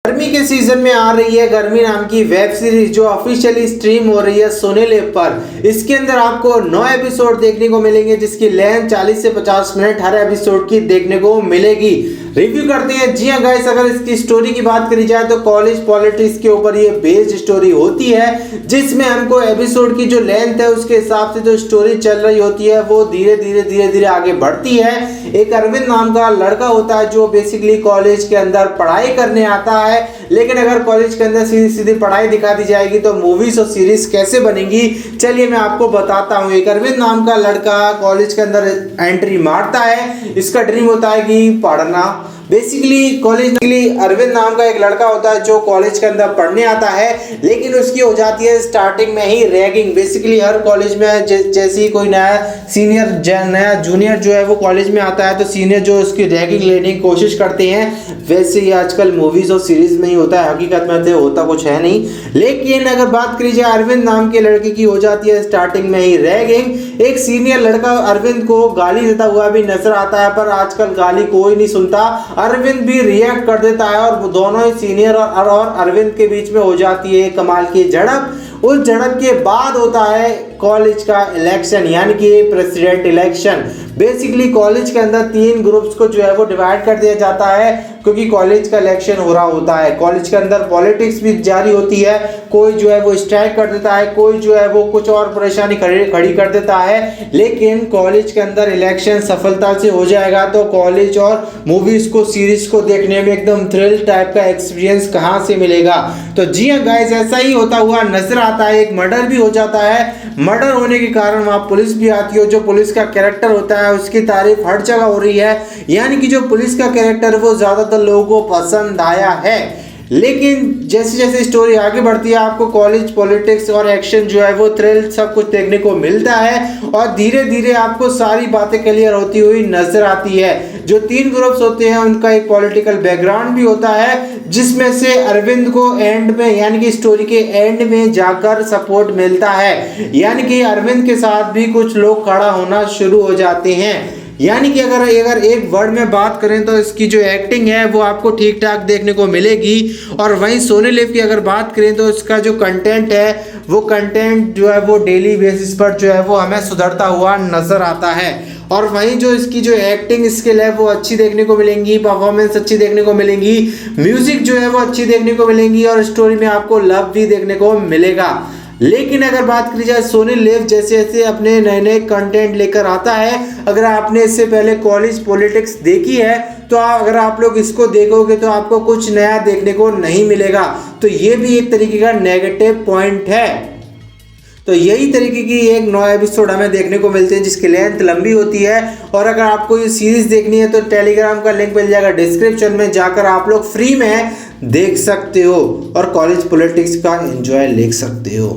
गर्मी के सीजन में आ रही है गर्मी नाम की वेब सीरीज जो ऑफिशियली स्ट्रीम हो रही है सोनी लिव पर। इसके अंदर आपको 9 एपिसोड देखने को मिलेंगे जिसकी लेंथ 40 से 50 मिनट हर एपिसोड की देखने को मिलेगी। रिव्यू करते हैं। जी हाँ गाइस, अगर इसकी स्टोरी की बात करी जाए तो कॉलेज पॉलिटिक्स के ऊपर ये बेस्ड स्टोरी होती है, जिसमें हमको एपिसोड की जो लेंथ है उसके हिसाब से जो स्टोरी चल रही होती है वो धीरे धीरे आगे बढ़ती है। एक अरविंद नाम का लड़का होता है जो बेसिकली कॉलेज के अंदर पढ़ाई करने आता है, लेकिन अगर कॉलेज के अंदर सीधी सीधी पढ़ाई दिखा दी जाएगी तो मूवीज और सीरीज कैसे बनेंगी, चलिए मैं आपको बताता हूँ। एक अरविंद नाम का लड़का कॉलेज के अंदर एंट्री मारता है। इसका ड्रीम होता है कि पढ़ना। बेसिकली अरविंद नाम का एक लड़का होता है जो कॉलेज के अंदर पढ़ने आता है, लेकिन उसकी हो जाती है स्टार्टिंग में ही रैगिंग। बेसिकली हर कॉलेज में जैसे ही कोई नया जूनियर जो है वो कॉलेज में आता है तो सीनियर जो उसकी रैगिंग लेने की कोशिश करते हैं, वैसे ही आजकल मूवीज और सीरीज में ही होता है। हकीकत में तो होता कुछ है नहीं। लेकिन अगर बात करी जाए अरविंद नाम के लड़के की, हो जाती है स्टार्टिंग में ही रैगिंग। एक सीनियर लड़का अरविंद को गाली देता हुआ भी नजर आता है, पर आजकल गाली कोई नहीं सुनता। अरविंद भी रिएक्ट कर देता है और दोनों ही सीनियर और अरविंद के बीच में हो जाती है कमाल की झड़प। उस झड़प के बाद होता है कॉलेज का इलेक्शन, यानी कि प्रेसिडेंट इलेक्शन। बेसिकली कॉलेज के अंदर 3 ग्रुप्स को जो है वो डिवाइड कर दिया जाता है, क्योंकि कॉलेज का इलेक्शन हो रहा होता है। कॉलेज के अंदर पॉलिटिक्स भी जारी होती है। कोई जो है वो स्ट्राइक कर देता है, कोई जो है वो कुछ और परेशानी खड़ी कर देता है। लेकिन कॉलेज के अंदर इलेक्शन सफलता से हो जाएगा तो कॉलेज और मूवीज को सीरीज को देखने में एकदम थ्रिल टाइप का एक्सपीरियंस कहाँ से मिलेगा। तो जी हाँ गाइस, ऐसा ही होता हुआ नजर आता है। एक मर्डर भी हो जाता है। मर्डर होने के कारण वहाँ पुलिस भी आती है। जो पुलिस का कैरेक्टर होता है उसकी तारीफ हर जगह हो रही है, यानी कि जो पुलिस का कैरेक्टर वो ज्यादातर लोगों को पसंद आया है। लेकिन जैसे जैसे स्टोरी आगे बढ़ती है आपको कॉलेज पॉलिटिक्स और एक्शन जो है वो थ्रिल सब कुछ देखने को मिलता है और धीरे धीरे आपको सारी बातें क्लियर होती हुई नजर आती है। जो 3 ग्रुप्स होते हैं उनका एक पॉलिटिकल बैकग्राउंड भी होता है, जिसमें से अरविंद को एंड में यानी कि स्टोरी के एंड में जाकर सपोर्ट मिलता है, यानी कि अरविंद के साथ भी कुछ लोग खड़ा होना शुरू हो जाते हैं। यानी कि अगर एक वर्ड में बात करें तो इसकी जो एक्टिंग है वो आपको ठीक ठाक देखने को मिलेगी। और वहीं सोनी लिव की अगर बात करें तो इसका जो कंटेंट है वो कंटेंट जो है वो डेली बेसिस पर जो है वो हमें सुधरता हुआ नजर आता है। और वहीं जो इसकी जो एक्टिंग स्किल है वो अच्छी देखने को मिलेंगी, परफॉर्मेंस अच्छी देखने को मिलेंगी, म्यूजिक जो है वो अच्छी देखने को मिलेंगी और स्टोरी में आपको लव भी देखने को मिलेगा। लेकिन अगर बात करी जाए सोनी लिव जैसे जैसे अपने नए नए कंटेंट लेकर आता है, अगर आपने इससे पहले कॉलेज पॉलिटिक्स देखी है तो अगर आप लोग इसको देखोगे तो आपको कुछ नया देखने को नहीं मिलेगा। तो ये भी एक तरीके का नेगेटिव पॉइंट है। तो यही तरीके की एक 9 एपिसोड हमें देखने को मिलते हैं जिसकी लेंथ लंबी होती है। और अगर आपको ये सीरीज देखनी है तो टेलीग्राम का लिंक मिल जाएगा डिस्क्रिप्शन में, जाकर आप लोग फ्री में देख सकते हो और कॉलेज पॉलिटिक्स का एंजॉय ले सकते हो।